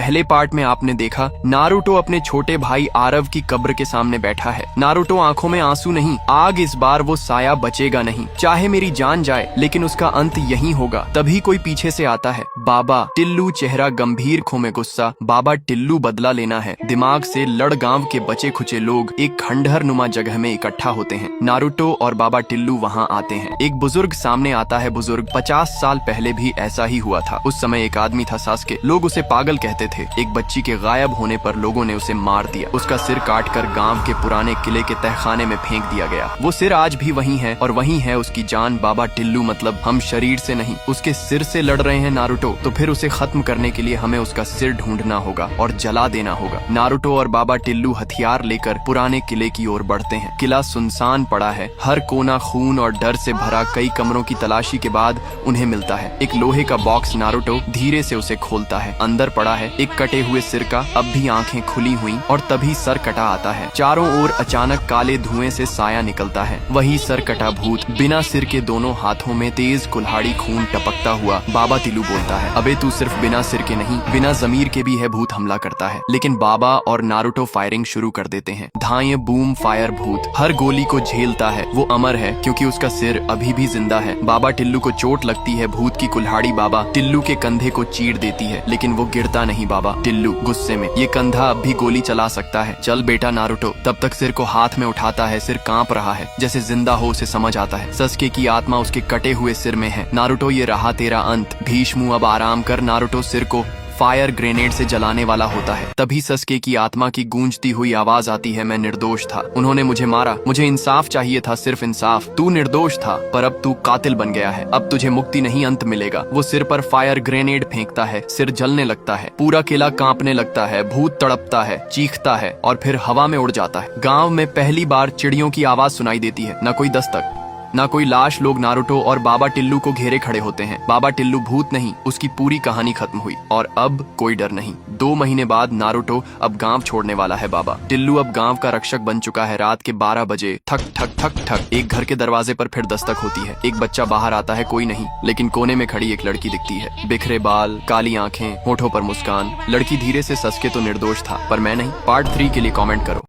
पहले पार्ट में आपने देखा नारुतो अपने छोटे भाई आरव की कब्र के सामने बैठा है। नारुतो आंखों में आंसू नहीं, आग। इस बार वो साया बचेगा नहीं, चाहे मेरी जान जाए लेकिन उसका अंत यही होगा। तभी कोई पीछे से आता है, बाबा टिल्लू। चेहरा गंभीर, खो में गुस्सा। बाबा टिल्लू, बदला लेना है। दिमाग से लड़ गांव के बचे खुचे लोग एक खंडहर नुमा जगह में इकट्ठा होते हैं। नारुतो और बाबा टिल्लू वहां आते हैं। एक बुजुर्ग सामने आता है। बुजुर्ग 50 साल पहले भी ऐसा ही हुआ था। उस समय एक आदमी था सास्के, लोग उसे पागल कहते थे। एक बच्ची के गायब होने पर लोगों ने उसे मार दिया। उसका सिर काटकर गांव के पुराने किले के तहखाने में फेंक दिया गया। वो सिर आज भी वहीं है और वहीं है उसकी जान। बाबा टिल्लू मतलब हम शरीर से नहीं, उसके सिर से लड़ रहे हैं नारुतो। तो फिर उसे खत्म करने के लिए हमें उसका सिर ढूंढना होगा और जला देना होगा। नारुतो और बाबा टिल्लू हथियार लेकर पुराने किले की ओर बढ़ते हैं। किला सुनसान पड़ा है, हर कोना खून और डर से भरा। कई कमरों की तलाशी के बाद उन्हें मिलता है एक लोहे का बॉक्स। नारुतो धीरे से उसे खोलता है। अंदर पड़ा है एक कटे हुए सिर का, अब भी आंखें खुली हुई, और तभी सर कटा आता है। चारों ओर अचानक काले धुएं से साया निकलता है। वही सर कटा भूत, बिना सिर के, दोनों हाथों में तेज कुल्हाड़ी, खून टपकता हुआ। बाबा टिल्लू बोलता है, अबे तू सिर्फ बिना सिर के नहीं, बिना जमीर के भी है। भूत हमला करता है, लेकिन बाबा और नारुतो फायरिंग शुरू कर देते हैं। धाए, बूम, फायर। भूत हर गोली को झेलता है। वो अमर है क्योंकि उसका सिर अभी भी जिंदा है। बाबा टिल्लू को चोट लगती है। भूत की कुल्हाड़ी बाबा टिल्लू के कंधे को चीर देती है, लेकिन वो गिरता नहीं। बाबा टिल्लू गुस्से में, ये कंधा अब भी गोली चला सकता है, चल बेटा। नारुतो तब तक सिर को हाथ में उठाता है। सिर कांप रहा है, जैसे जिंदा हो। उसे समझ आता है सस्के की आत्मा उसके कटे हुए सिर में है। नारुतो, ये रहा तेरा अंत। भीष्मु, अब आराम कर। नारुतो सिर को फायर ग्रेनेड से जलाने वाला होता है। तभी सस्के की आत्मा की गूंजती हुई आवाज आती है, मैं निर्दोष था, उन्होंने मुझे मारा, मुझे इंसाफ चाहिए था, सिर्फ इंसाफ। तू निर्दोष था, पर अब तू कातिल बन गया है। अब तुझे मुक्ति नहीं, अंत मिलेगा। वो सिर पर फायर ग्रेनेड फेंकता है। सिर जलने लगता है, पूरा किला कांपने लगता है। भूत तड़पता है, चीखता है और फिर हवा में उड़ जाता है। गाँव में पहली बार चिड़ियों की आवाज सुनाई देती है। न कोई दस्तक, ना कोई लाश। लोग नारुतो और बाबा टिल्लू को घेरे खड़े होते हैं। बाबा टिल्लू भूत नहीं, उसकी पूरी कहानी खत्म हुई और अब कोई डर नहीं। 2 महीने बाद नारुतो अब गांव छोड़ने वाला है। बाबा टिल्लू अब गांव का रक्षक बन चुका है। रात के 12 बजे ठक ठक ठक ठक एक घर के दरवाजे पर फिर दस्तक होती है। एक बच्चा बाहर आता है, कोई नहीं, लेकिन कोने में खड़ी एक लड़की दिखती है। बिखरे बाल, काली आंखें, होठों पर मुस्कान। लड़की धीरे से, सस्के तो निर्दोष था पर मैं नहीं। पार्ट 3 के लिए कॉमेंट करो।